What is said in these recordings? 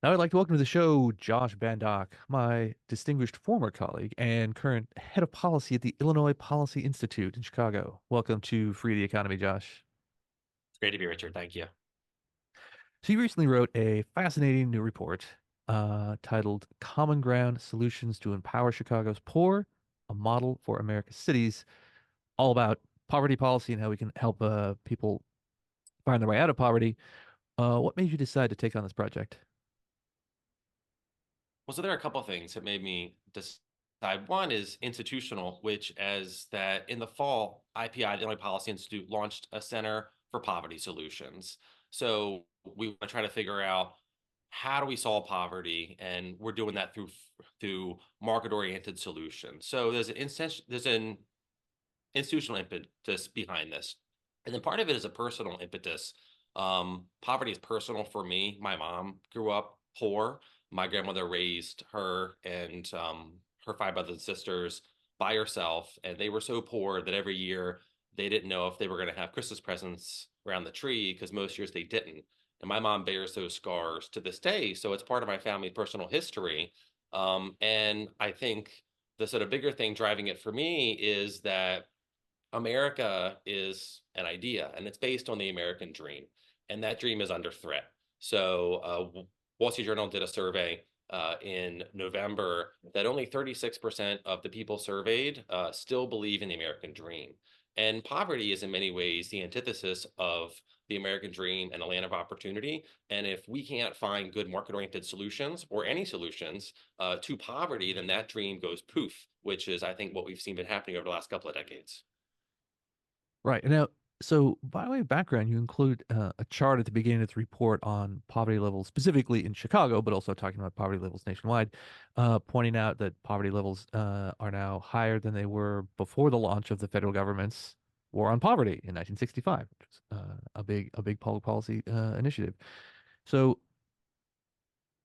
Now I'd like to welcome to the show Josh Bandoch, my distinguished former colleague and current head of policy at the Illinois Policy Institute in Chicago. Welcome to Free the Economy, Josh. It's great to be Richard. Thank you. So you recently wrote a fascinating new report titled Common Ground Solutions to Empower Chicago's Poor, a Model for America's Cities, all about poverty policy and how we can help people find their way out of poverty. What made you decide to take on this project? Well, so there are a couple of things that made me decide. One is institutional, which as that in the fall, IPI, the Illinois Policy Institute, launched a Center for Poverty Solutions. So we want to try to figure out how do we solve poverty, and we're doing that through market-oriented solutions. So there's an institutional impetus behind this, and then part of it is a personal impetus. Poverty is personal for me. My mom grew up poor. My grandmother raised her and her five brothers and sisters by herself, and they were so poor that every year they didn't know if they were going to have Christmas presents around the tree because most years they didn't. And my mom bears those scars to this day, so it's part of my family's personal history. And I think the sort of bigger thing driving it for me is that America is an idea, and it's based on the American dream, and that dream is under threat. So, Wall Street Journal did a survey in November that only 36% of the people surveyed still believe in the American dream. And poverty is in many ways the antithesis of the American dream and a land of opportunity. And if we can't find good market-oriented solutions or any solutions to poverty, then that dream goes poof, which is, I think, what we've seen been happening over the last couple of decades. Right. Now, so by way of background, you include a chart at the beginning of the report on poverty levels, specifically in Chicago, but also talking about poverty levels nationwide, pointing out that poverty levels are now higher than they were before the launch of the federal government's War on Poverty in 1965, which was a big public policy initiative. So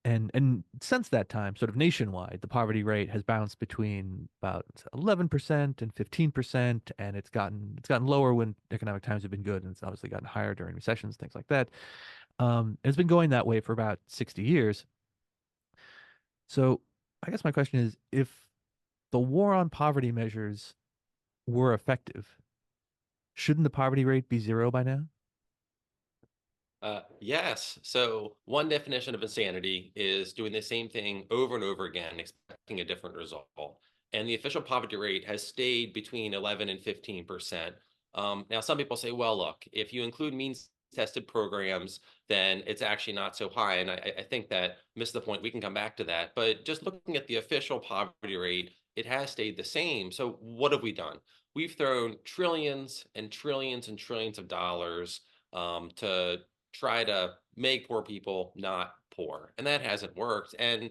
and since that time, sort of nationwide, the poverty rate has bounced between about 11% and 15%, and it's gotten lower when economic times have been good, and it's obviously gotten higher during recessions, things like that. It's been going that way for about 60 years. So I guess my question is, if the war on poverty measures were effective, shouldn't the poverty rate be zero by now? Yes. So one definition of insanity is doing the same thing over and over again, expecting a different result. And the official poverty rate has stayed between 11 and 15%. Now, some people say, well, look, if you include means tested programs, then it's actually not so high. And I think that missed the point. We can come back to that. But just looking at the official poverty rate, it has stayed the same. So what have we done? We've thrown trillions and trillions and trillions of dollars to try to make poor people not poor. And that hasn't worked. And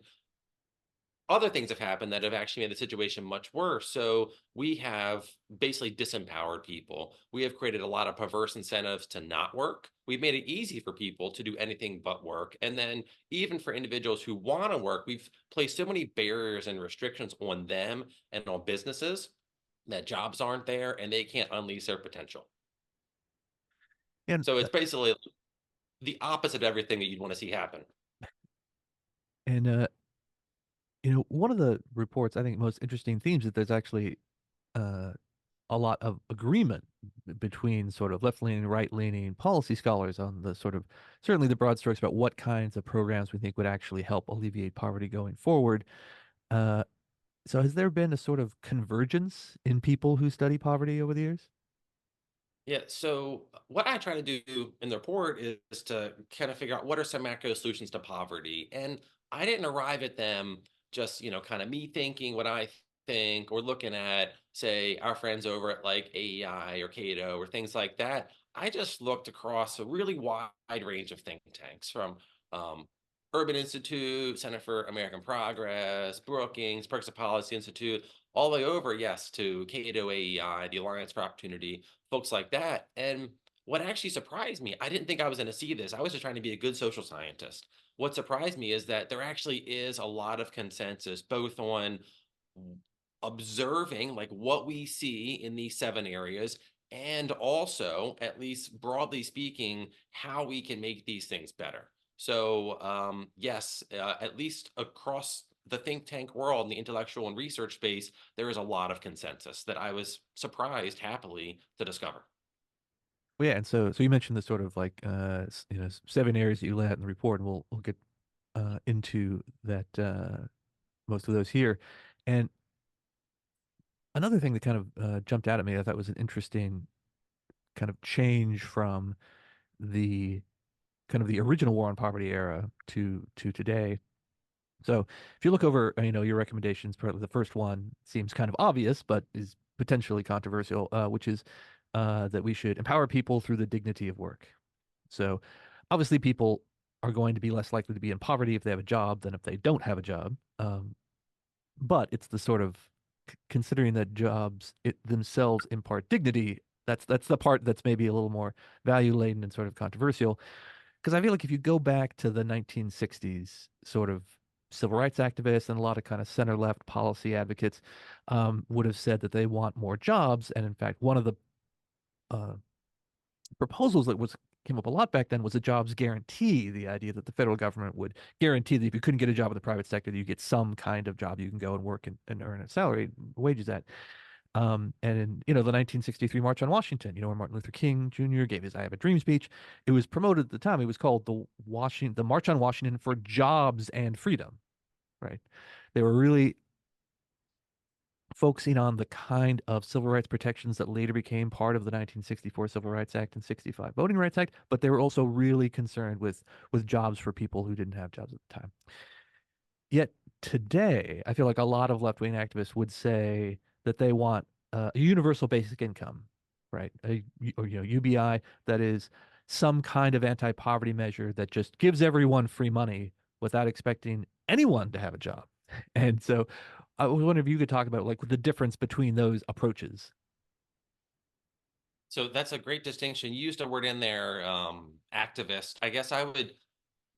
other things have happened that have actually made the situation much worse. So we have basically disempowered people. We have created a lot of perverse incentives to not work. We've made it easy for people to do anything but work. And then even for individuals who want to work, we've placed so many barriers and restrictions on them and on businesses that jobs aren't there and they can't unleash their potential. And So it's basically the opposite of everything that you'd want to see happen. and one of the report's I think most interesting themes is that there's actually uh, a lot of agreement between sort of left-leaning, right-leaning policy scholars on the sort of certainly the broad strokes about what kinds of programs we think would actually help alleviate poverty going forward. Uh, so has there been a sort of convergence in people who study poverty over the years? Yeah, so what I try to do in the report is to kind of figure out what are some macro solutions to poverty. And I didn't arrive at them just, kind of me thinking what I think or looking at, say, our friends over at like AEI or Cato or things like that. I just looked across a really wide range of think tanks from um, Urban Institute, Center for American Progress, Brookings, Perks of Policy Institute, all the way over, yes, to Cato AEI, the Alliance for Opportunity, folks like that. And what actually surprised me, I didn't think I was going to see this. I was just trying to be a good social scientist. What surprised me is that there actually is a lot of consensus, both on observing like what we see in these seven areas, and also, at least broadly speaking, how we can make these things better. So, yes, at least across the think tank world and the intellectual and research space, there is a lot of consensus that I was surprised happily to discover. Well, yeah, and so you mentioned the sort of like 7 areas that you lay out in the report, and we'll get into that most of those here. And another thing that kind of jumped out at me, I thought was an interesting kind of change from the kind of the original war on poverty era to today. So if you look over, your recommendations, probably the first one seems kind of obvious, but is potentially controversial, which is that we should empower people through the dignity of work. So obviously, people are going to be less likely to be in poverty if they have a job than if they don't have a job. But it's the sort of considering that jobs themselves impart dignity. That's the part that's maybe a little more value laden and sort of controversial. Because I feel like if you go back to the 1960s, sort of civil rights activists and a lot of kind of center left policy advocates would have said that they want more jobs. And in fact, one of the uh, proposals that was came up a lot back then was a jobs guarantee, the idea that the federal government would guarantee that if you couldn't get a job in the private sector, that you get some kind of job you can go and work and earn a salary, wages at. And in, the 1963 March on Washington, where Martin Luther King Jr. gave his I Have a Dream speech, it was promoted at the time. It was called the March on Washington for Jobs and Freedom, right? They were really focusing on the kind of civil rights protections that later became part of the 1964 Civil Rights Act and 65 Voting Rights Act, but they were also really concerned with jobs for people who didn't have jobs at the time. Yet today, I feel like a lot of left-wing activists would say that they want a universal basic income, right? Or, UBI, that is some kind of anti-poverty measure that just gives everyone free money without expecting anyone to have a job. And so I was wondering if you could talk about like the difference between those approaches. So that's a great distinction. You used a word in there, activist. I guess I would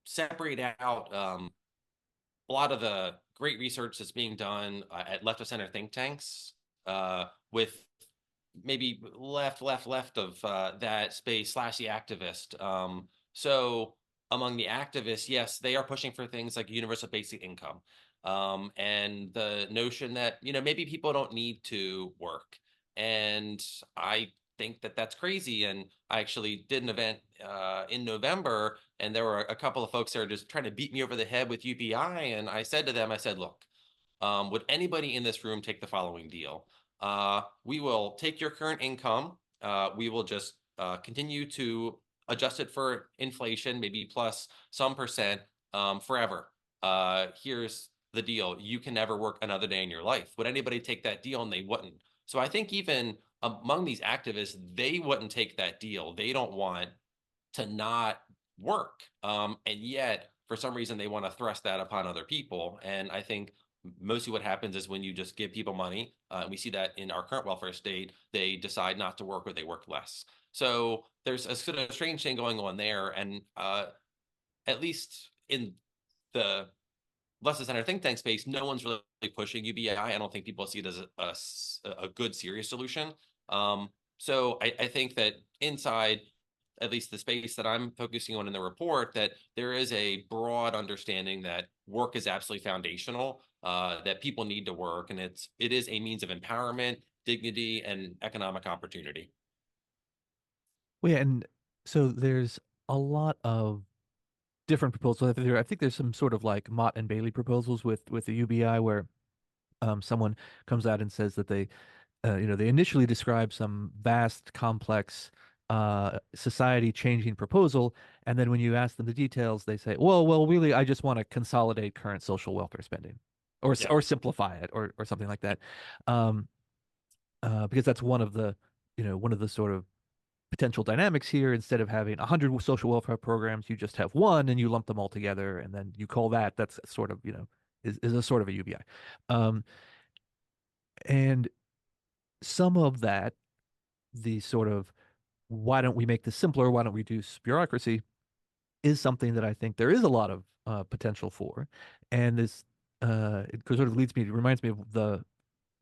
separate out a lot of the great research that's being done at left of center think tanks with maybe left of that space slash the activist. So among the activists, yes, they are pushing for things like universal basic income. And the notion that, maybe people don't need to work. And I think that that's crazy. And I actually did an event in November, and there were a couple of folks that are just trying to beat me over the head with UBI. And I said to them, I said, look, would anybody in this room take the following deal? We will take your current income. We will just continue to adjust it for inflation, maybe plus some percent forever. Here's the deal. You can never work another day in your life. Would anybody take that deal? And they wouldn't. So I think even among these activists, they wouldn't take that deal. They don't want to not work. And yet, for some reason, they want to thrust that upon other people. And I think mostly what happens is when you just give people money, and we see that in our current welfare state, they decide not to work or they work less. So there's a sort of strange thing going on there. And at least in the less center think tank space, no one's really pushing UBI. I don't think people see it as a good, serious solution. So I think that inside at least the space that I'm focusing on in the report, that there is a broad understanding that work is absolutely foundational, that people need to work, and it is a means of empowerment, dignity, and economic opportunity. Well, yeah, and so there's a lot of different proposals. I think there's some sort of like Mott and Bailey proposals with the UBI where someone comes out and says that they initially describe some vast, complex, society-changing proposal, and then when you ask them the details, they say, "Well, really, I just want to consolidate current social welfare spending, Yeah. or simplify it, or something like that," um, because that's one of the sort of potential dynamics here. Instead of having 100 social welfare programs, you just have one, and you lump them all together, and then you call that's sort of is a sort of a UBI, and some of that the sort of why don't we make this simpler? Why don't we reduce bureaucracy? Is something that I think there is a lot of potential for, and this it sort of leads me. It reminds me of the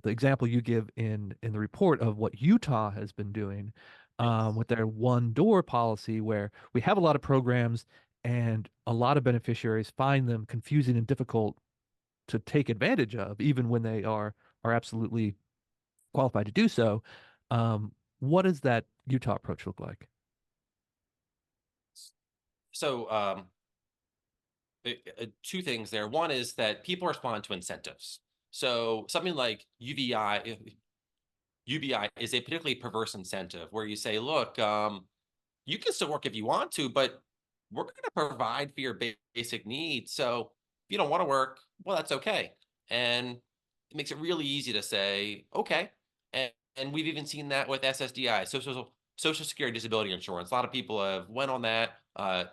example you give in the report of what Utah has been doing Yes. with their one door policy, where we have a lot of programs And a lot of beneficiaries find them confusing and difficult to take advantage of, even when they are absolutely qualified to do so. What does that Utah approach look like? So two things there. One is that people respond to incentives. So something like UBI is a particularly perverse incentive where you say, look, you can still work if you want to, but we're going to provide for your basic needs. So if you don't want to work, well, that's okay. And it makes it really easy to say, okay. And we've even seen that with SSDI, Social Security Disability Insurance. A lot of people have went on that.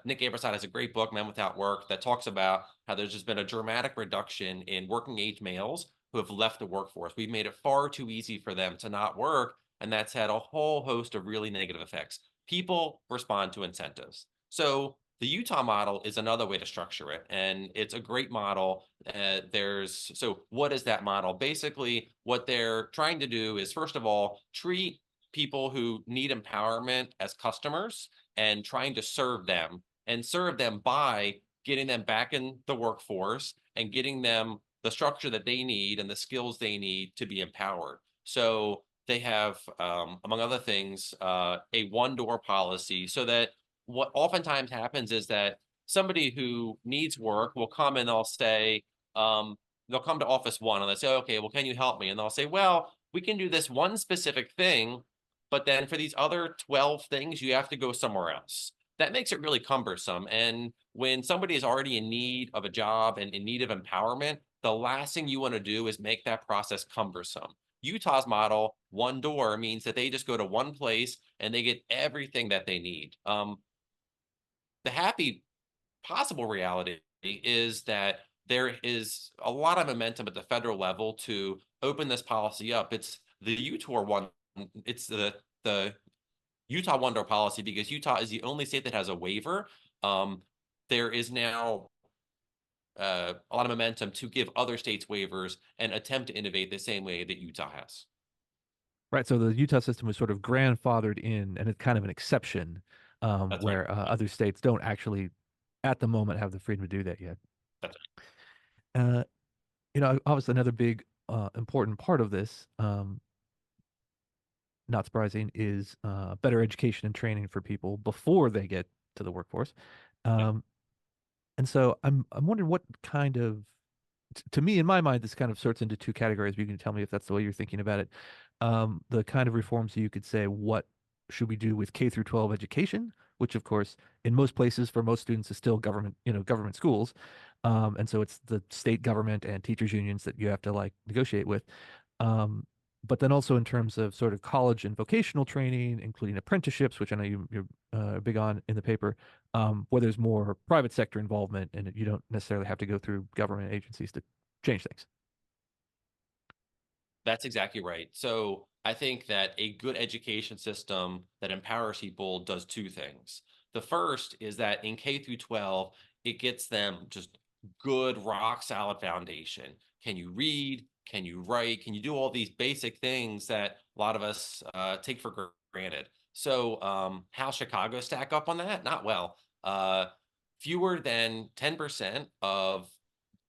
Nick Aberside has a great book, Men Without Work, that talks about how there's just been a dramatic reduction in working age males who have left the workforce. We've made it far too easy for them to not work, and that's had a whole host of really negative effects. People respond to incentives. So the Utah model is another way to structure it, and it's a great model. So what is that model? Basically, what they're trying to do is, first of all, treat people who need empowerment as customers and trying to serve them by getting them back in the workforce and getting them the structure that they need and the skills they need to be empowered. So they have, among other things, a one-door policy so that what oftentimes happens is that somebody who needs work will come and they'll come to office one and they'll say, okay, well, can you help me? And they'll say, well, we can do this one specific thing, but then for these other 12 things, you have to go somewhere else. That makes it really cumbersome. And when somebody is already in need of a job and in need of empowerment, the last thing you want to do is make that process cumbersome. Utah's model, one door, means that they just go to one place and they get everything that they need. The happy possible reality is that there is a lot of momentum at the federal level to open this policy up. It's the Utah one. It's the Utah one door policy because Utah is the only state that has a waiver. Um, there is now a lot of momentum to give other states waivers and attempt to innovate the same way that Utah has. Right. So the Utah system was sort of grandfathered in, and it's kind of an exception That's right. where other states don't actually, at the moment, have the freedom to do that yet. That's Uh, Obviously, another big important part of this, not surprising, is better education and training for people before they get to the workforce. right. Um, and so I'm wondering what kind of to me, in my mind, this kind of sorts into two categories. You can tell me if that's the way you're thinking about it. The kind of reforms you could say, what should we do with K through 12 education, which of course, in most places for most students is still government, government schools. And so it's the state government and teachers unions that you have to like negotiate with. Um, but then also in terms of sort of college and vocational training, including apprenticeships, which I know you're big on in the paper, where there's more private sector involvement and you don't necessarily have to go through government agencies to change things. That's exactly right. So I think that a good education system that empowers people does two things. The first is that in K through 12, it gets them just good rock solid foundation. Can you read? Can you write? Can you do all these basic things that a lot of us take for granted? So how Chicago stack up on that? Not well. Uh, Fewer than 10% of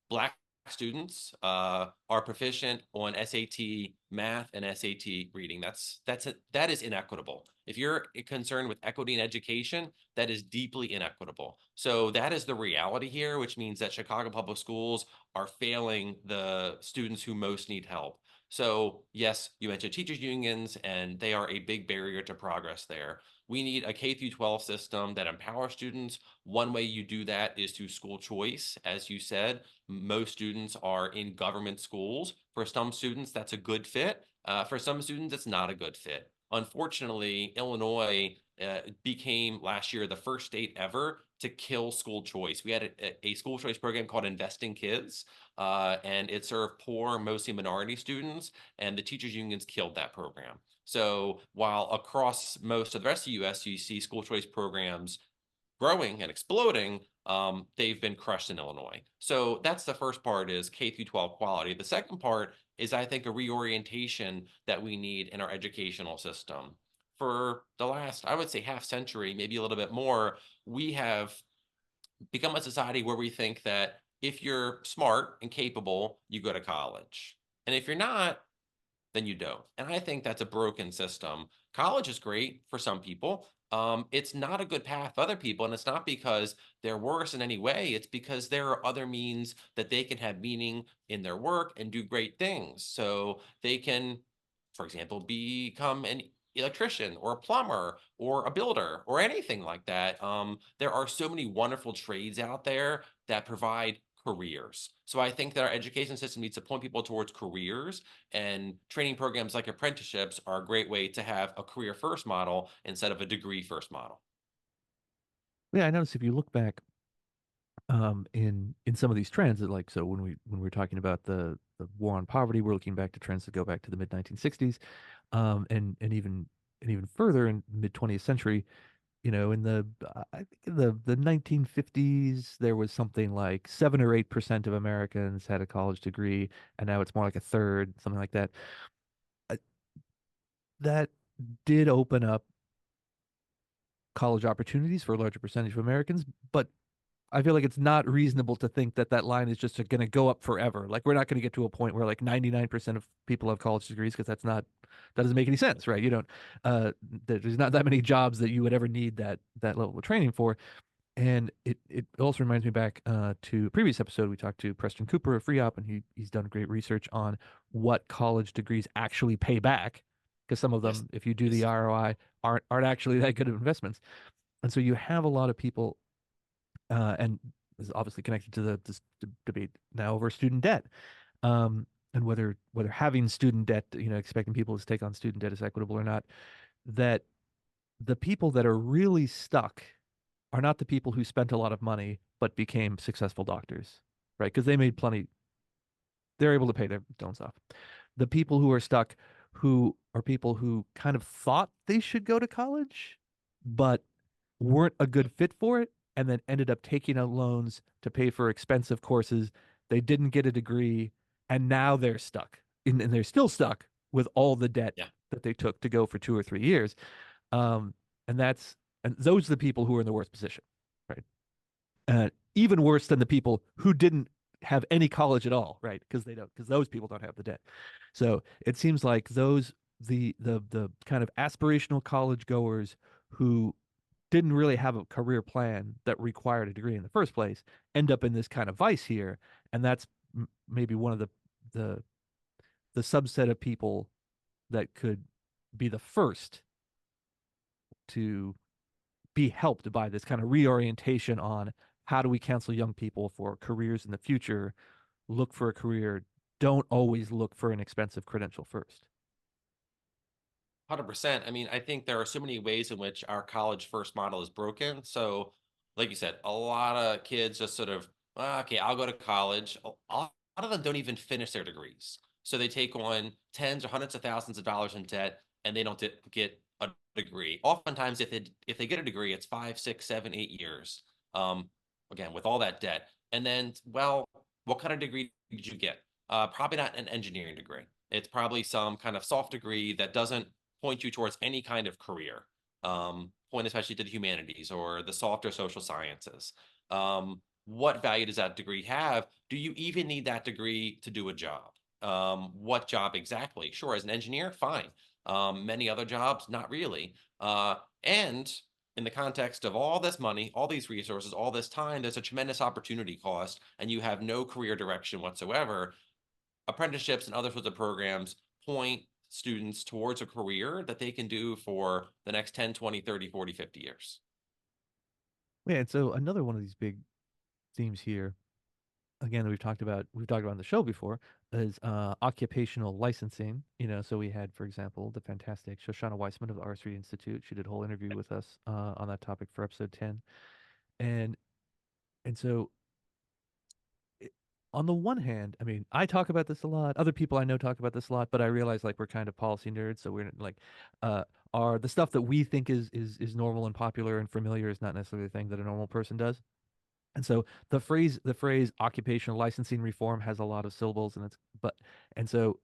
Black students are proficient on SAT math and SAT reading. That is inequitable. If you're concerned with equity in education, that is deeply inequitable. So that is the reality here, which means that Chicago public schools are failing the students who most need help. So yes, you mentioned teachers unions, and they are a big barrier to progress there. We need a K through 12 system that empowers students. One way you do that is through school choice, as you said. Most students are in government schools. For some students, that's a good fit. For some students, it's not a good fit. Unfortunately, Illinois became last year the first state ever to kill school choice. We had a school choice program called Investing Kids, and it served poor, mostly minority students, and the teachers unions killed that program. So while across most of the rest of the U.S., you see school choice programs growing and exploding, they've been crushed in Illinois. So that's the first part is K through 12 quality. The second part is, I think, a reorientation that we need in our educational system. For the last, I would say, half century, maybe a little bit more, we have become a society where we think that if you're smart and capable, you go to college. And if you're not, then you don't. And I think that's a broken system. College is great for some people. It's not a good path for other people. And it's not because they're worse in any way. It's because there are other means that they can have meaning in their work and do great things. So they can, for example, become an electrician or a plumber or a builder or anything like that. There are so many wonderful trades out there that provide careers. So I think that our education system needs to point people towards careers, and training programs like apprenticeships are a great way to have a career first model instead of a degree first model. Yeah, I noticed if you look back in some of these trends that like so when we're talking about the war on poverty, we're looking back to trends that go back to the mid 1960s, and even further in mid 20th century. In the I think in the 1950s, there was something like 7 or 8% of Americans had a college degree, and now it's more like a third, something like that. Uh, That did open up college opportunities for a larger percentage of Americans, but I feel like it's not reasonable to think that that line is just going to go up forever. Like we're not going to get to a point where like 99% of people have college degrees because that doesn't make any sense, right? You don't uh there's not that many jobs that you would ever need that level of training for. And it also reminds me back to a previous episode we talked to Preston Cooper of FreeOp, and he's done great research on what college degrees actually pay back, because some of Yes. them, if you do the Yes. ROI, aren't actually that good of investments. And so you have a lot of people, and this is obviously connected to this debate now over student debt, and whether having student debt, expecting people to take on student debt is equitable or not. That the people that are really stuck are not the people who spent a lot of money but became successful doctors, right? Because they made plenty, they're able to pay their loans off. The people who are stuck, who are people who kind of thought they should go to college, but weren't a good fit for it, and then ended up taking out loans to pay for expensive courses. They didn't get a degree, and now they're stuck. And they're still stuck with all the debt Yeah. that they took to go for 2 or 3 years. Um, and those are the people who are in the worst position, right? Even worse than the people who didn't have any college at all, right? Because those people don't have the debt. So it seems like the kind of aspirational college goers who didn't really have a career plan that required a degree in the first place end up in this kind of vice here, and that's maybe one of the the subset of people that could be the first to be helped by this kind of reorientation on how do we counsel young people for careers in the future. Look for a career. Don't always look for an expensive credential first. 100%. I mean, I think there are so many ways in which our college first model is broken. So, like you said, a lot of kids just sort of, "Ah, okay, I'll go to college." A lot of them don't even finish their degrees. So they take on tens or hundreds of thousands of dollars in debt, and they don't get a degree. Oftentimes, if they get a degree, it's 5, 6, 7, 8 years. Um, again, with all that debt. And then, well, what kind of degree did you get? Probably not an engineering degree. It's probably some kind of soft degree that doesn't point you towards any kind of career, point especially to the humanities or the softer social sciences. What value does that degree have? Do you even need that degree to do a job? What job exactly? Sure, as an engineer, fine. Many other jobs, not really. And in the context of all this money, all these resources, all this time, there's a tremendous opportunity cost, and you have no career direction whatsoever. Apprenticeships and other sorts of programs point students towards a career that they can do for the next 10, 20, 30, 40, 50 years. Yeah, and so another one of these big themes here, again, that we've talked about on the show before, is occupational licensing. So we had, for example, the fantastic Shoshana Weissman of the R3 Institute. She did a whole interview with us on that topic for episode 10. And and so it, on the one hand, I mean, I talk about this a lot. Other people I know talk about this a lot, but I realize like we're kind of policy nerds, so we're like, uh, are the stuff that we think is normal and popular and familiar is not necessarily the thing that a normal person does. And so the phrase occupational licensing reform has a lot of syllables, and so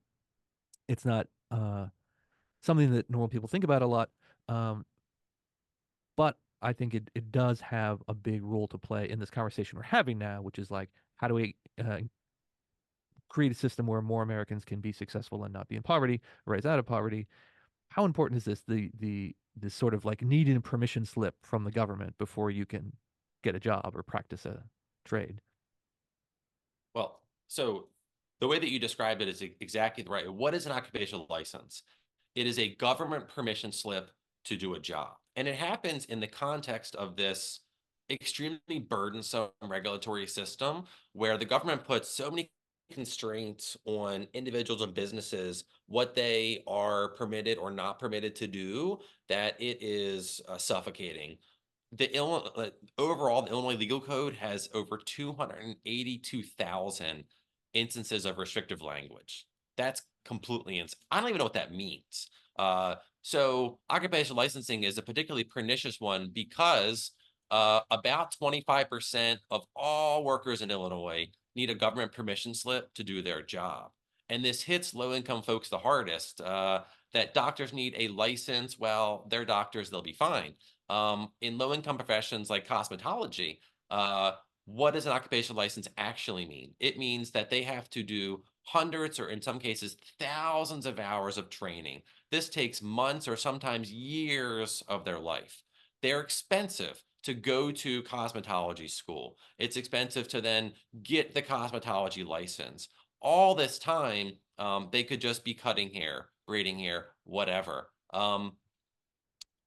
it's not something that normal people think about a lot. Um, but I think it does have a big role to play in this conversation we're having now, which is like, how do we create a system where more Americans can be successful and not be in poverty, rise out of poverty? How important is this, this sort of like needing a permission slip from the government before you can get a job or practice a trade? Well, so the way that you described it is exactly right. What is an occupational license? It is a government permission slip to do a job. And it happens in the context of this extremely burdensome regulatory system where the government puts so many constraints on individuals and businesses, what they are permitted or not permitted to do, that it is suffocating. Overall, the Illinois legal code has over 282,000 instances of restrictive language. That's completely insane. I don't even know what that means. So occupational licensing is a particularly pernicious one because about 25% of all workers in Illinois need a government permission slip to do their job. And this hits low income folks the hardest. That doctors need a license. Well, they're doctors, they'll be fine. In low income professions like cosmetology, uh, what does an occupational license actually mean? It means that they have to do hundreds or in some cases thousands of hours of training. This takes months or sometimes years of their life. They're expensive to go to cosmetology school. It's expensive to then get the cosmetology license. All this time, they could just be cutting hair, braiding hair, whatever. I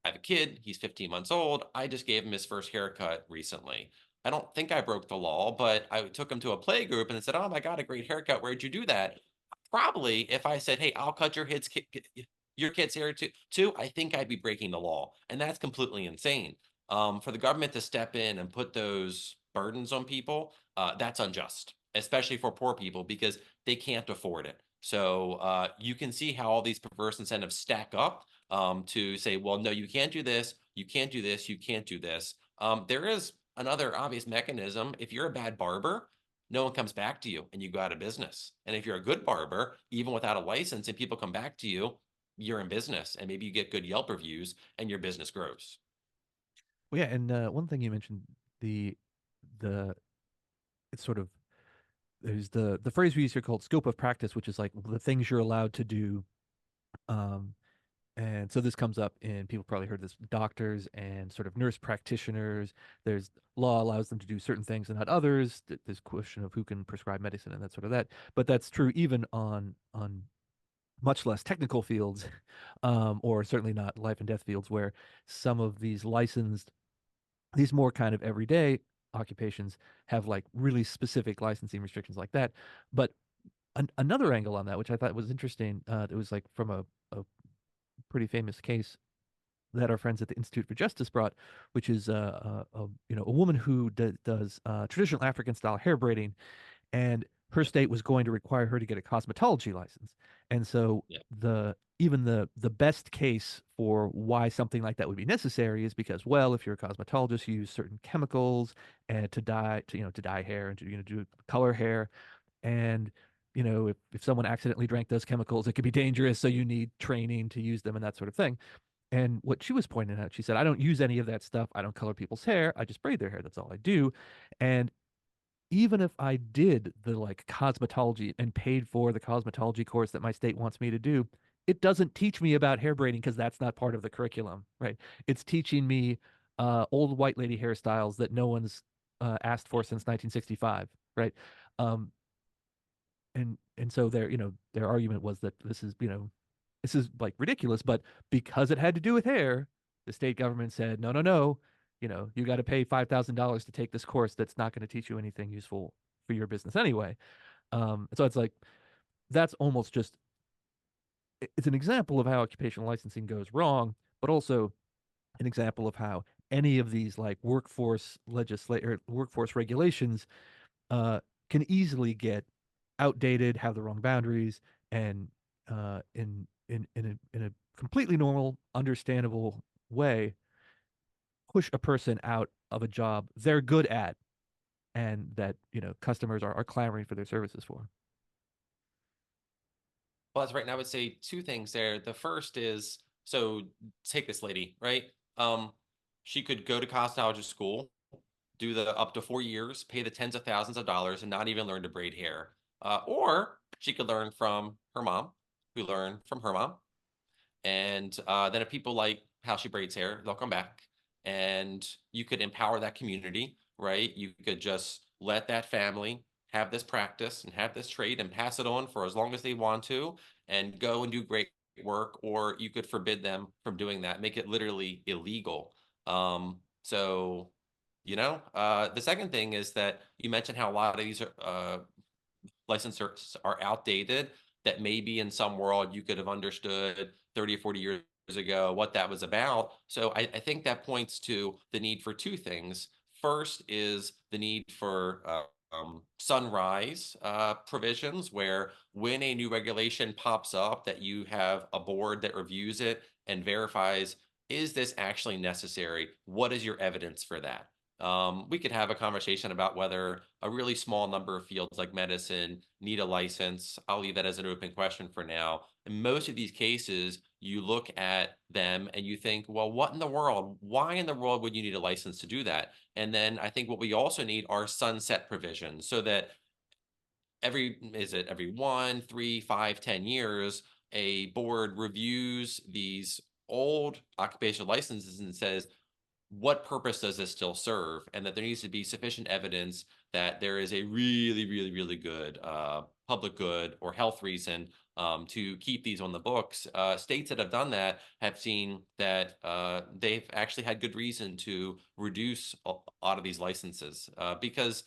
have a kid. He's 15 months old. I just gave him his first haircut recently. I don't think I broke the law, but I took him to a play group and said, "Oh my God, a great haircut. Where'd you do that?" Probably if I said, "Hey, I'll cut your kid's hair too," I think I'd be breaking the law. And that's completely insane. For the government to step in and put those burdens on people, that's unjust, especially for poor people because they can't afford it. So you can see how all these perverse incentives stack up to say, well, no, you can't do this, you can't do this, you can't do this. There is another obvious mechanism. If you're a bad barber, no one comes back to you and you go out of business. And if you're a good barber, even without a license, and people come back to you, you're in business and maybe you get good Yelp reviews and your business grows. Well, yeah, and one thing you mentioned, the the it's sort of, there's the phrase we use here called scope of practice, which is like the things you're allowed to do. Um, and so this comes up in, people probably heard this, doctors and sort of nurse practitioners. There's law allows them to do certain things and not others. There's question of who can prescribe medicine and that sort of that. But that's true even on much less technical fields, or certainly not life and death fields, where some of these licensed, these more kind of everyday occupations have like really specific licensing restrictions like that. But another angle on that, which I thought was interesting, it was like from a pretty famous case that our friends at the Institute for Justice brought, which is a woman who does traditional African style hair braiding, and her state was going to require her to get a cosmetology license. And so Yeah. the best case for why something like that would be necessary is because, well, if you're a cosmetologist, you use certain chemicals and to dye hair and to do color hair, and if someone accidentally drank those chemicals, it could be dangerous, so you need training to use them and that sort of thing. And what she was pointing out, she said, I don't use any of that stuff. I don't color people's hair. I just braid their hair. That's all I do. And even if I did the like cosmetology and paid for the cosmetology course that my state wants me to do, it doesn't teach me about hair braiding because that's not part of the curriculum, right? It's teaching me old white lady hairstyles that no one's asked for since 1965, right? Um, and so their argument was that this is like ridiculous, but because it had to do with hair, the state government said, no, no, no, you got to pay $5,000 to take this course that's not going to teach you anything useful for your business anyway. So it's like, that's almost just, it's an example of how occupational licensing goes wrong, but also an example of how any of these like workforce regulations uh, can easily get outdated, have the wrong boundaries, and in a completely normal, understandable way, push a person out of a job they're good at and that customers are clamoring for their services for. Well, that's right. And I would say two things there. The first is, so take this lady, right? Um, she could go to college school, do the up to 4 years, pay the tens of thousands of dollars, and not even learn to braid hair. Or she could learn from her mom, who learned from her mom. And then if people like how she braids hair, they'll come back and you could empower that community, right? You could just let that family have this practice and have this trade and pass it on for as long as they want to and go and do great work, or you could forbid them from doing that, make it literally illegal. The second thing is that you mentioned how a lot of these licenses are outdated, that maybe in some world you could have understood 30 or 40 years ago what that was about. So I think that points to the need for two things. First is the need for sunrise provisions, where when a new regulation pops up, that you have a board that reviews it and verifies, is this actually necessary? What is your evidence for that? We could have a conversation about whether a really small number of fields like medicine need a license. I'll leave that as an open question for now. In most of these cases, you look at them and you think, well, what in the world? Why in the world would you need a license to do that? And then I think what we also need are sunset provisions, so that every 1, 3, 5, 10 years, a board reviews these old occupational licenses and says, what purpose does this still serve? And that there needs to be sufficient evidence that there is a really, really, really good public good or health reason to keep these on the books. States that have done that have seen that they've actually had good reason to reduce a lot of these licenses, because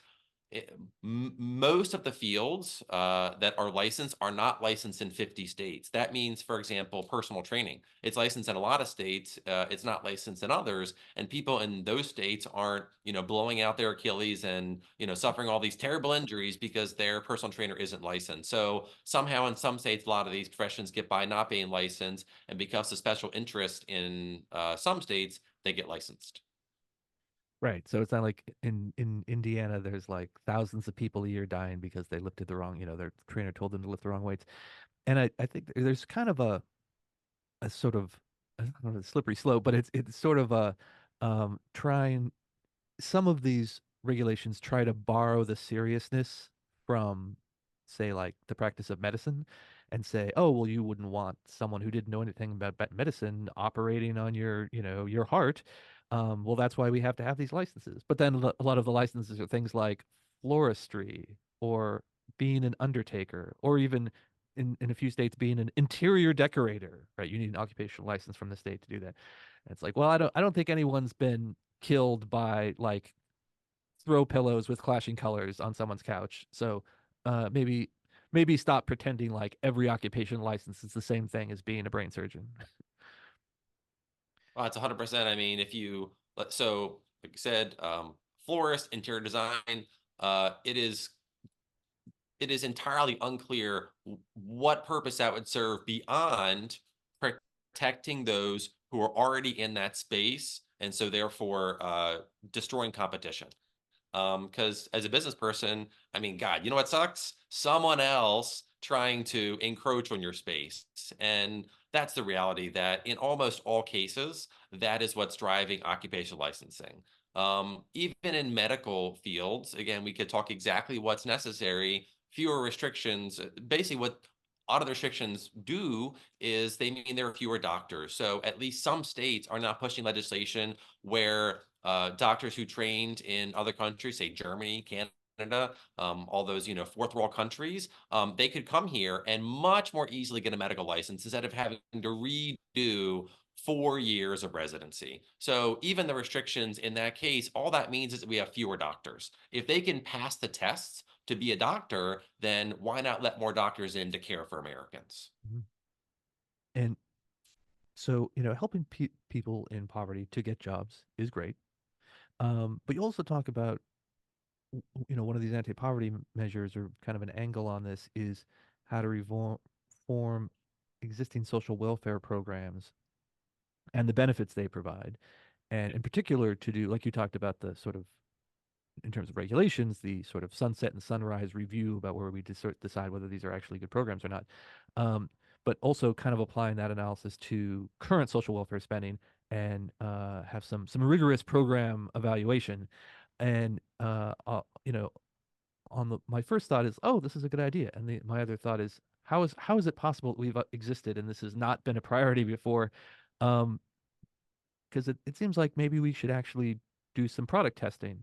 most of the fields that are licensed are not licensed in 50 states. That means, for example, personal training. It's licensed in a lot of states. It's not licensed in others. And people in those states aren't, blowing out their Achilles and, suffering all these terrible injuries because their personal trainer isn't licensed. So somehow in some states, a lot of these professions get by not being licensed. And because of special interest in some states, they get licensed. Right. So it's not like in Indiana, there's like thousands of people a year dying because they lifted the wrong, their trainer told them to lift the wrong weights. And I think there's kind of a sort of, I don't know, a slippery slope, but it's sort of a trying, some of these regulations try to borrow the seriousness from, say, like the practice of medicine, and say, oh, well, you wouldn't want someone who didn't know anything about medicine operating on your, your heart. Well, that's why we have to have these licenses. But then a lot of the licenses are things like floristry, or being an undertaker, or even in a few states being an interior decorator, right? You need an occupational license from the state to do that. And it's like, well, I don't think anyone's been killed by like throw pillows with clashing colors on someone's couch. So maybe stop pretending like every occupation license is the same thing as being a brain surgeon. Well, it's 100%. I mean, if you so like you said, florist, interior design, it is entirely unclear what purpose that would serve beyond protecting those who are already in that space, and so therefore destroying competition. Because as a business person, I mean, God, you know what sucks? Someone else trying to encroach on your space. And that's the reality, that in almost all cases, that is what's driving occupational licensing. Even in medical fields, again, we could talk exactly what's necessary, fewer restrictions. Basically, what auto restrictions do is they mean there are fewer doctors. So at least some states are not pushing legislation where doctors who trained in other countries, say Germany, Canada, all those fourth world countries, they could come here and much more easily get a medical license instead of having to redo 4 years of residency. So even the restrictions in that case, all that means is that we have fewer doctors. If they can pass the tests to be a doctor, then why not let more doctors in to care for Americans? Mhm. And so, helping people in poverty to get jobs is great. But you also talk about, one of these anti-poverty measures, or kind of an angle on this, is how to reform existing social welfare programs and the benefits they provide. And in particular, to do, like you talked about, the sort of, in terms of regulations, the sort of sunset and sunrise review about where we decide whether these are actually good programs or not. Um, but also kind of applying that analysis to current social welfare spending and have some rigorous program evaluation. And on the my first thought is, oh, this is a good idea, and my other thought is, how is it possible that we've existed and this has not been a priority before? Um, because it seems like maybe we should actually do some product testing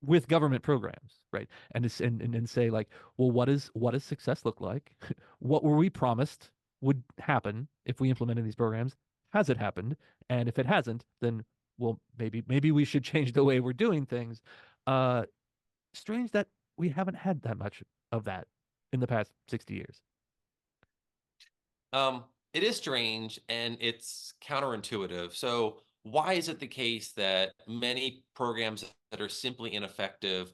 with government programs, right? And say like, well, what does success look like? What were we promised would happen if we implemented these programs? Has it happened? And if it hasn't, then well, maybe we should change the way we're doing things. Uh, Strange that we haven't had that much of that in the past 60 years. Um, it is strange and it's counterintuitive. So, why is it the case that many programs that are simply ineffective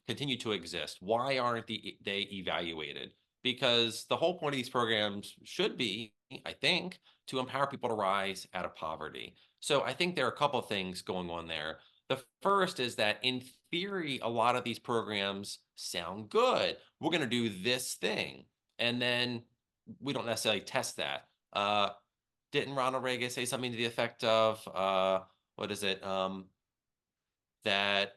continue to exist? Why aren't they evaluated? Because the whole point of these programs should be, I think, to empower people to rise out of poverty. So, I think there are a couple of things going on there. The first is that in theory, a lot of these programs sound good. We're going to do this thing. And then we don't necessarily test that. Didn't Ronald Reagan say something to the effect of, what is it? That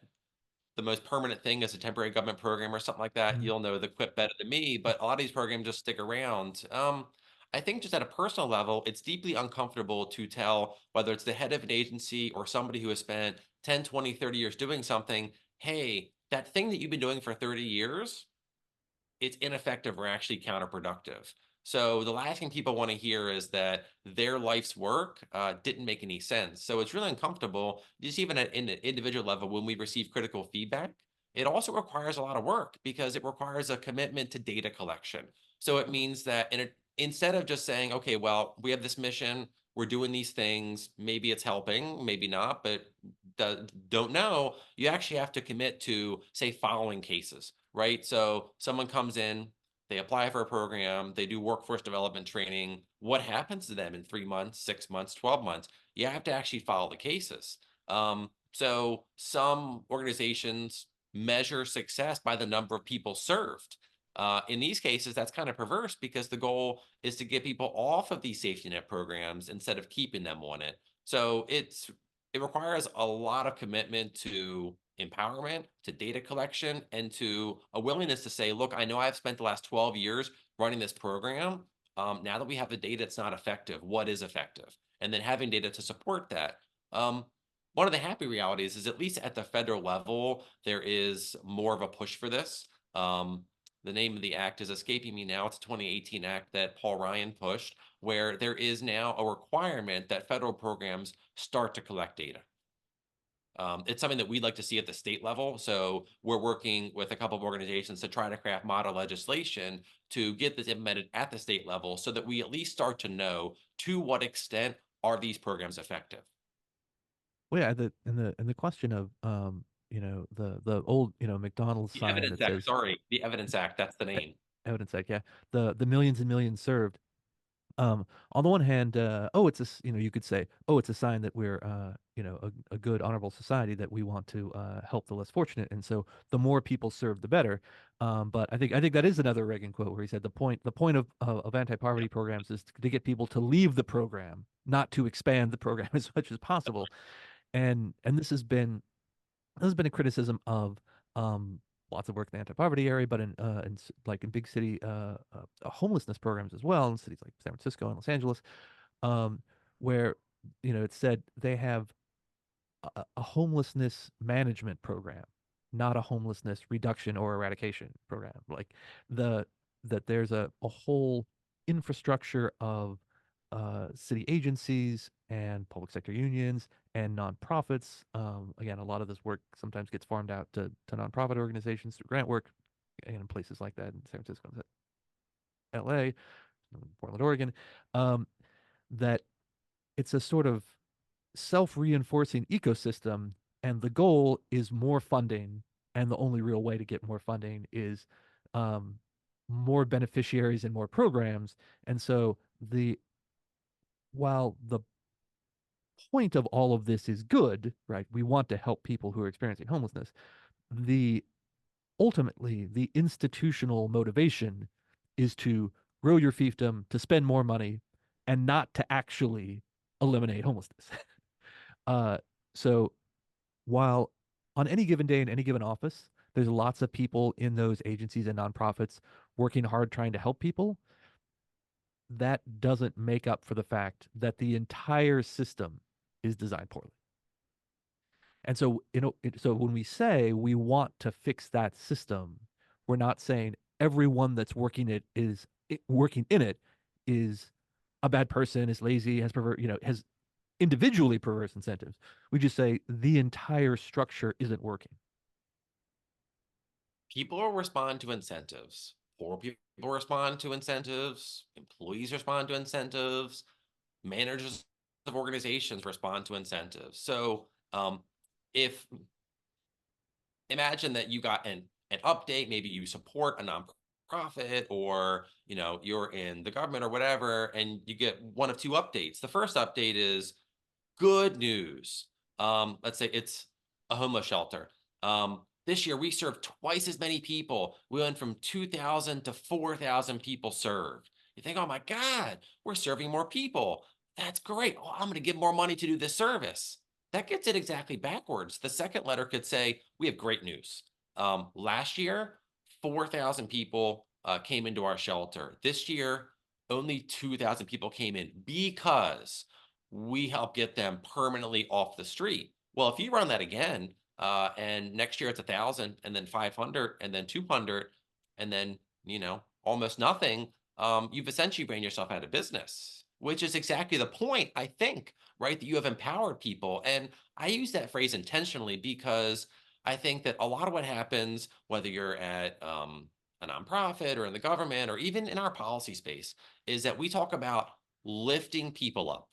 the most permanent thing is a temporary government program or something like that. Mhm. You'll know the quip better than me, but a lot of these programs just stick around. I think just at a personal level, it's deeply uncomfortable to tell whether it's the head of an agency or somebody who has spent 10, 20, 30 years doing something. Hey, that thing that you've been doing for 30 years, it's ineffective or actually counterproductive. So the last thing people want to hear is that their life's work didn't make any sense. So it's really uncomfortable, just even at an individual level, when we receive critical feedback. It also requires a lot of work because it requires a commitment to data collection. So it means that instead of just saying, okay, well, we have this mission, we're doing these things, maybe it's helping, maybe not, but don't know, you actually have to commit to, say, following cases, right? So someone comes in, they apply for a program, they do workforce development training. What happens to them in 3 months, 6 months, 12 months? You have to actually follow the cases. So some organizations measure success by the number of people served. In these cases, that's kind of perverse because the goal is to get people off of these safety net programs instead of keeping them on it. So it requires a lot of commitment to empowerment, to data collection, and to a willingness to say, look, I know I've spent the last 12 years running this program. Now that we have the data, it's not effective. What is effective? And then having data to support that. Um, One of the happy realities is, at least at the federal level, there is more of a push for this. Um, the name of the act is escaping me now. It's a 2018 act that Paul Ryan pushed, where there is now a requirement that federal programs start to collect data. It's something that we'd like to see at the state level. So we're working with a couple of organizations to try to craft model legislation to get this implemented at the state level so that we at least start to know to what extent are these programs effective. Well, yeah, the question of the old McDonald's The sign Evidence that Act, says sorry, the Evidence Act, that's the e- name. evidence act, yeah, the millions and millions served. On the one hand, oh, you could say, oh, it's a sign that we're, a good, honorable society that we want to help the less fortunate, and so the more people served, the better. But I think that is another Reagan quote where he said the point of anti-poverty programs is to get people to leave the program, not to expand the program as much as possible. And this has been a criticism of um, lots of work in the anti-poverty area, but like in big city homelessness programs as well in cities like San Francisco and Los Angeles, um, where it said they have a homelessness management program, not a homelessness reduction or eradication program. Like the that there's a whole infrastructure of city agencies and public sector unions and nonprofits. Again, a lot of this work sometimes gets farmed out to nonprofit organizations through grant work, in places like that in San Francisco, LA, Portland, Oregon. Um, that it's a sort of self-reinforcing ecosystem, and the goal is more funding, and the only real way to get more funding is um, more beneficiaries and more programs. And so while the point of all of this is good, right? We want to help people who are experiencing homelessness. The Ultimately, the institutional motivation is to grow your fiefdom, to spend more money, and not to actually eliminate homelessness. Uh, so while on any given day in any given office, there's lots of people in those agencies and nonprofits working hard trying to help people, that doesn't make up for the fact that the entire system is designed poorly. And so, so when we say we want to fix that system, we're not saying everyone that's working in it is a bad person, is lazy, has individually perverse incentives. We just say the entire structure isn't working. People respond to incentives. Poor people respond to incentives. Employees respond to incentives. Managers of organizations respond to incentives. So, if imagine that you got an update, maybe you support a nonprofit, or you're in the government or whatever, and you get one of two updates. The first update is good news. Let's say it's a homeless shelter. This year we served twice as many people. We went from 2,000 to 4,000 people served. You think, oh my God, we're serving more people. That's great. Oh, I'm going to give more money to do this service. That gets it exactly backwards. The second letter could say, we have great news. Last year, 4,000 people came into our shelter. This year, only 2,000 people came in because we help get them permanently off the street. Well, if you run that again, and next year it's 1,000, and then 500, and then 200, and then almost nothing, you've essentially ran yourself out of business, which is exactly the point, I think, right? That you have empowered people. And I use that phrase intentionally because I think that a lot of what happens, whether you're at a nonprofit or in the government or even in our policy space, is that we talk about lifting people up.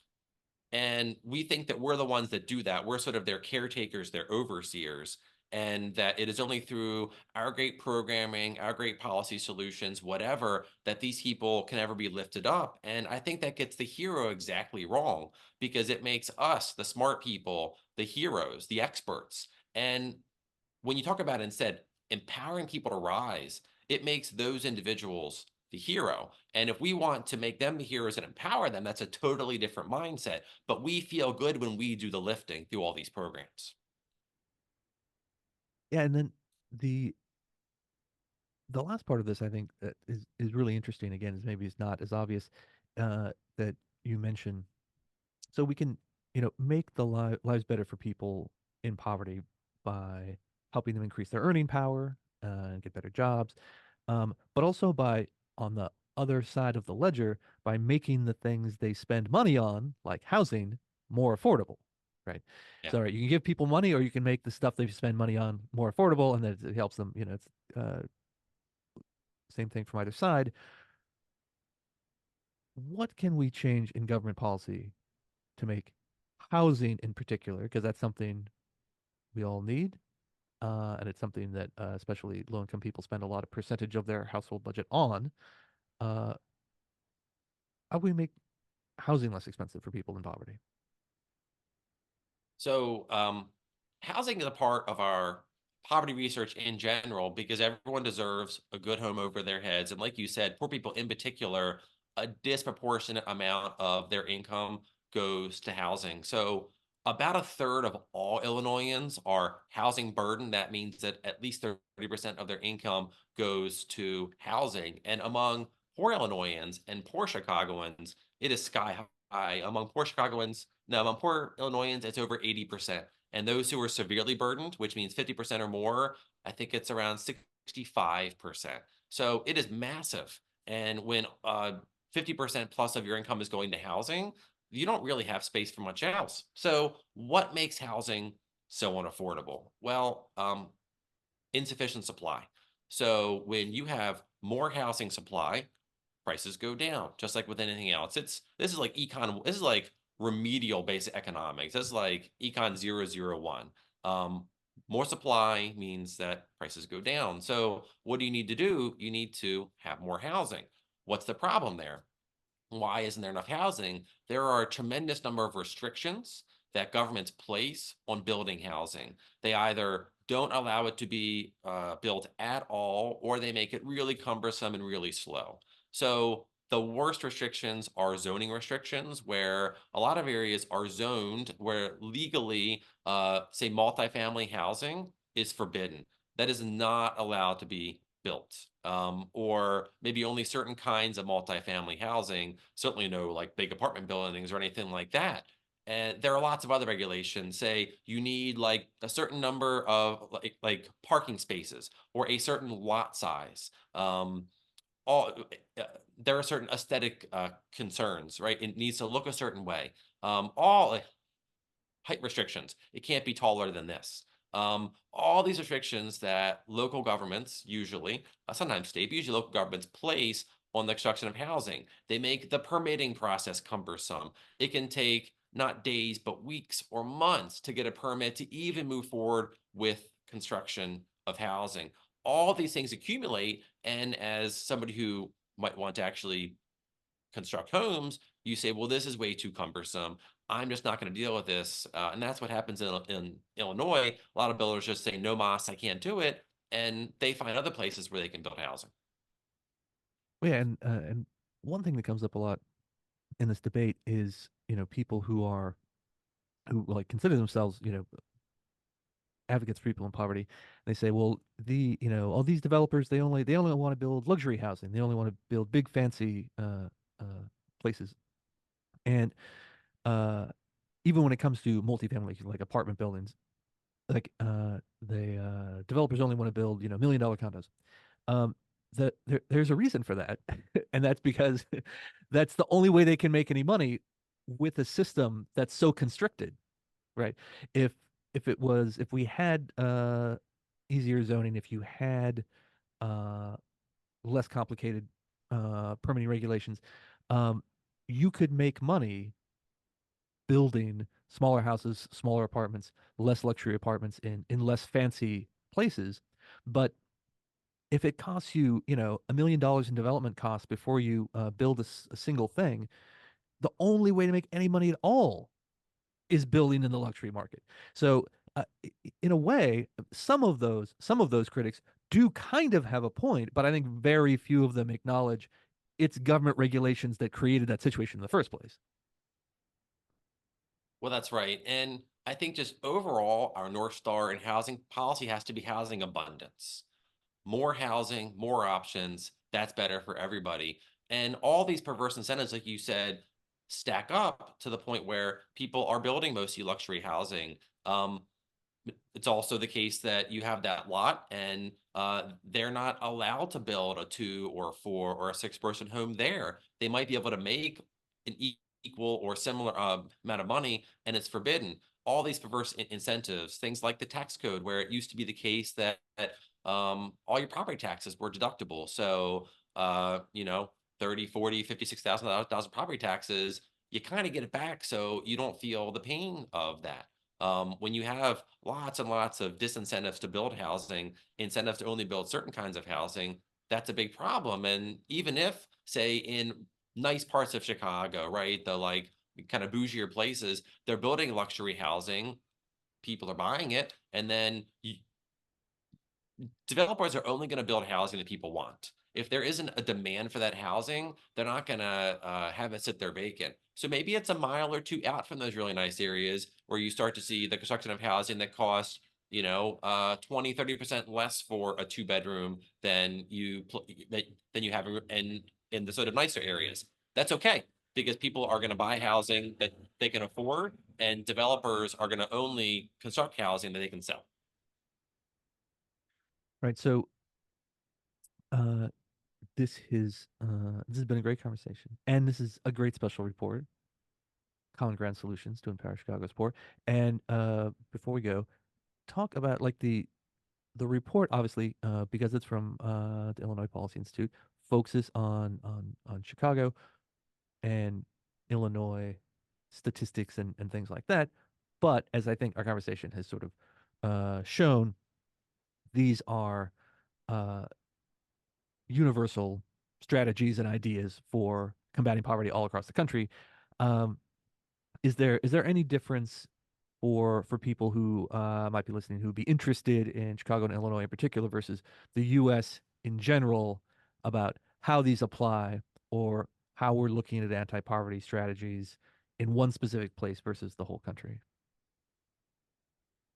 And we think that we're the ones that do that. We're sort of their caretakers, their overseers, and that it is only through our great programming, our great policy solutions, whatever, that these people can ever be lifted up. And I think that gets the hero exactly wrong, because it makes us, the smart people, the heroes, the experts. And when you talk about instead empowering people to rise, it makes those individuals the hero. And if we want to make them the heroes and empower them, that's a totally different mindset. But we feel good when we do the lifting through all these programs. Yeah, and then the the last part of this, I think, that is really interesting. Again, is maybe it's not as obvious that you mentioned. So we can, make the lives better for people in poverty by helping them increase their earning power and get better jobs, but also by, on the other side of the ledger, by making the things they spend money on, like housing, more affordable, right? Yeah. So, right, you can give people money, or you can make the stuff they spend money on more affordable, and then it helps them. It's same thing from either side. What can we change in government policy to make housing in particular, because that's something we all need, and it's something that especially low-income people spend a lot of percentage of their household budget on. Uh, how do we make housing less expensive for people in poverty? So, housing is a part of our poverty research in general because everyone deserves a good home over their heads. And like you said, poor people in particular, a disproportionate amount of their income goes to housing. So, about a third of all Illinoisans are housing burdened. That means that at least 30% of their income goes to housing. And among poor Illinoisans and poor Chicagoans, it is sky high. Among poor Chicagoans, no, among poor Illinoisans, it's over 80%. And those who are severely burdened, which means 50% or more, I think it's around 65%. So it is massive. And when 50% plus of your income is going to housing, you don't really have space for much else. So what makes housing so unaffordable? Well, insufficient supply. So when you have more housing supply, prices go down, just like with anything else. This is like this is like remedial basic economics. This is like econ 001. Um, More supply means that prices go down. So what do you need to do? You need to have more housing. What's the problem there? Why isn't there enough housing? There are a tremendous number of restrictions that governments place on building housing. They either don't allow it to be built at all, or they make it really cumbersome and really slow. So The worst restrictions are zoning restrictions, where a lot of areas are zoned where legally, say, multifamily housing is forbidden. That is not allowed to be built. Or maybe only certain kinds of multifamily housing, certainly no like big apartment buildings or anything like that. And there are lots of other regulations. Say you need like a certain number of parking spaces or a certain lot size. All There are certain aesthetic concerns, right? It needs to look a certain way. All height restrictions. It can't be taller than this. All these restrictions that local governments usually, sometimes state, but usually local governments place on the construction of housing. They make the permitting process cumbersome. It can take not days, but weeks or months to get a permit to even move forward with construction of housing. All these things accumulate. And as somebody who might want to actually construct homes, you say, well, this is way too cumbersome. I'm just not going to deal with this. And that's what happens in Illinois. A lot of builders just say, no, Moss, I can't do it. And they find other places where they can build housing. Yeah, and one thing that comes up a lot in this debate is, people who like consider themselves, advocates for people in poverty. They say, well, all these developers, they only want to build luxury housing. They only want to build big fancy places. And uh even when it comes to multifamily, like apartment buildings, like the developers only want to build, $1 million condos. Um there's a reason for that. And that's because that's the only way they can make any money with a system that's so constricted, right? If if we had easier zoning, if you had uh less complicated permitting regulations, um you could make money building smaller houses, smaller apartments, less luxury apartments in less fancy places. But if it costs you, $1 million in development costs before you build a single thing, the only way to make any money at all is building in the luxury market. So, in a way, some of those critics do kind of have a point, but I think very few of them acknowledge it's government regulations that created that situation in the first place. Well, that's right. And I think just overall, our North Star in housing policy has to be housing abundance. More housing, more options. That's better for everybody. And all these perverse incentives, like you said, stack up to the point where people are building mostly luxury housing. Um, it's also the case that you have that lot and they're not allowed to build a 2 or 4 or a 6-person home there. They might be able to make an equal or similar amount of money, and it's forbidden. All these perverse incentives, things like the tax code, where it used to be the case that all your property taxes were deductible. So, 30, 40, 56,000 dollars property taxes, you kind of get it back. So you don't feel the pain of that. When you have lots and lots of disincentives to build housing, incentives to only build certain kinds of housing, that's a big problem. And even if, say, in nice parts of Chicago, right, the like kind of bougier places, they're building luxury housing, people are buying it, and then developers are only going to build housing that people want. If there isn't a demand for that housing, they're not going to have it sit there vacant. So maybe it's a mile or two out from those really nice areas where you start to see the construction of housing that costs, 20, 30% less for a two-bedroom than you have in the sort of nicer areas. That's okay because people are going to buy housing that they can afford, and developers are going to only construct housing that they can sell. Right. So, uh, this has been a great conversation, and this is a great special report, Common Ground Solutions to Empower Chicago's Poor. And before we go, talk about like the report, obviously, because it's from the Illinois Policy Institute, focuses on Chicago and Illinois statistics and things like that. But as I think our conversation has sort of shown, these are uh, universal strategies and ideas for combating poverty all across the country. Um, is there any difference for people who might be listening who would be interested in Chicago and Illinois in particular versus the U.S. in general about how these apply, or how we're looking at anti-poverty strategies in one specific place versus the whole country?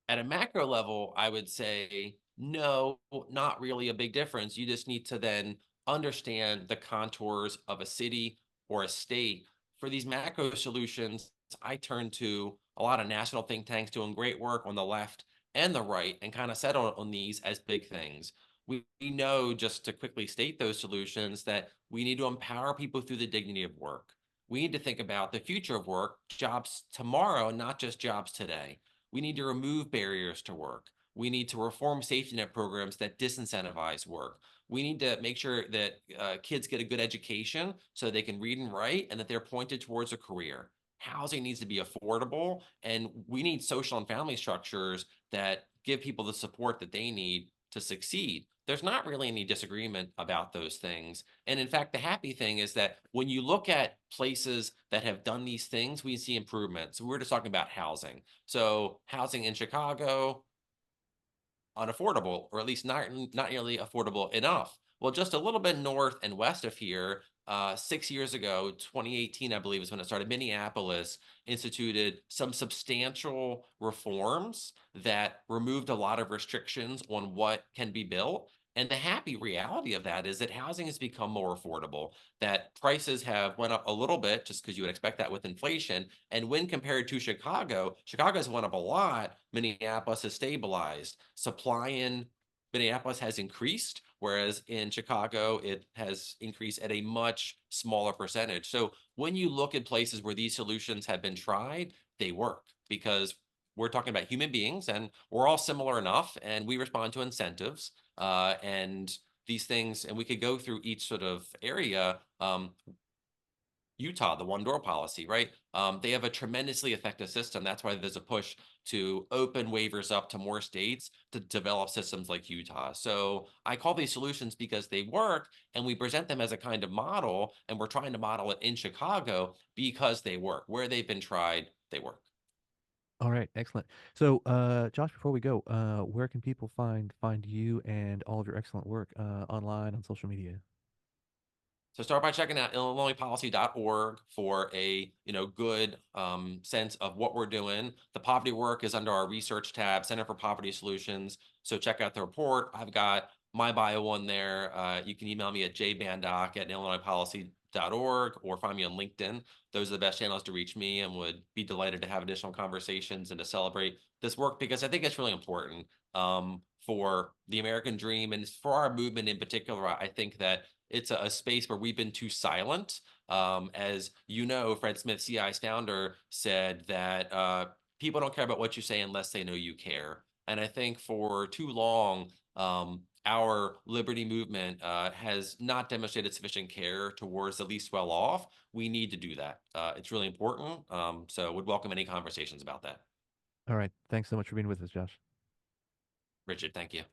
At a macro level, I would say no, not really a big difference. You just need to then understand the contours of a city or a state. For these macro solutions, I turn to a lot of national think tanks doing great work on the left and the right and kind of settle on these as big things. We know, just to quickly state those solutions, that we need to empower people through the dignity of work. We need to think about the future of work, jobs tomorrow, not just jobs today. We need to remove barriers to work. We need to reform safety net programs that disincentivize work. We need to make sure that kids get a good education so they can read and write and that they're pointed towards a career. Housing needs to be affordable, and we need social and family structures that give people the support that they need to succeed. There's not really any disagreement about those things. And in fact, the happy thing is that when you look at places that have done these things, we see improvements. So we're just talking about housing. So housing in Chicago, unaffordable, or at least not nearly affordable enough. Well, just a little bit north and west of here, 6 years ago, 2018, I believe, is when it started. Minneapolis instituted some substantial reforms that removed a lot of restrictions on what can be built. And the happy reality of that is that housing has become more affordable, that prices have went up a little bit, just because you would expect that with inflation. And when compared to Chicago, Chicago's went up a lot. Minneapolis has stabilized. Supply in Minneapolis has increased, whereas in Chicago, it has increased at a much smaller percentage. So when you look at places where these solutions have been tried, they work because we're talking about human beings and we're all similar enough and we respond to incentives and these things, and we could go through each sort of area. Utah, the one door policy, right? They have a tremendously effective system. That's why there's a push to open waivers up to more states to develop systems like Utah. So I call these solutions because they work and we present them as a kind of model, and we're trying to model it in Chicago because they work. Where they've been tried, they work. All right, excellent. So, Josh, before we go, where can people find you and all of your excellent work online on social media? So start by checking out illinoispolicy.org for a good sense of what we're doing. The poverty work is under our research tab, Center for Poverty Solutions. So check out the report. I've got my bio on there. You can email me at jbandoch@illinoispolicy.org or find me on LinkedIn. Those are the best channels to reach me, and would be delighted to have additional conversations and to celebrate this work because I think it's really important for the American dream and for our movement in particular. I think that it's a space where we've been too silent. As you know, Fred Smith, CI's founder, said that people don't care about what you say unless they know you care. And I think for too long, our liberty movement has not demonstrated sufficient care towards the least well off. We need to do that. It's really important. So would welcome any conversations about that. All right, thanks so much for being with us, Josh. Richard, thank you.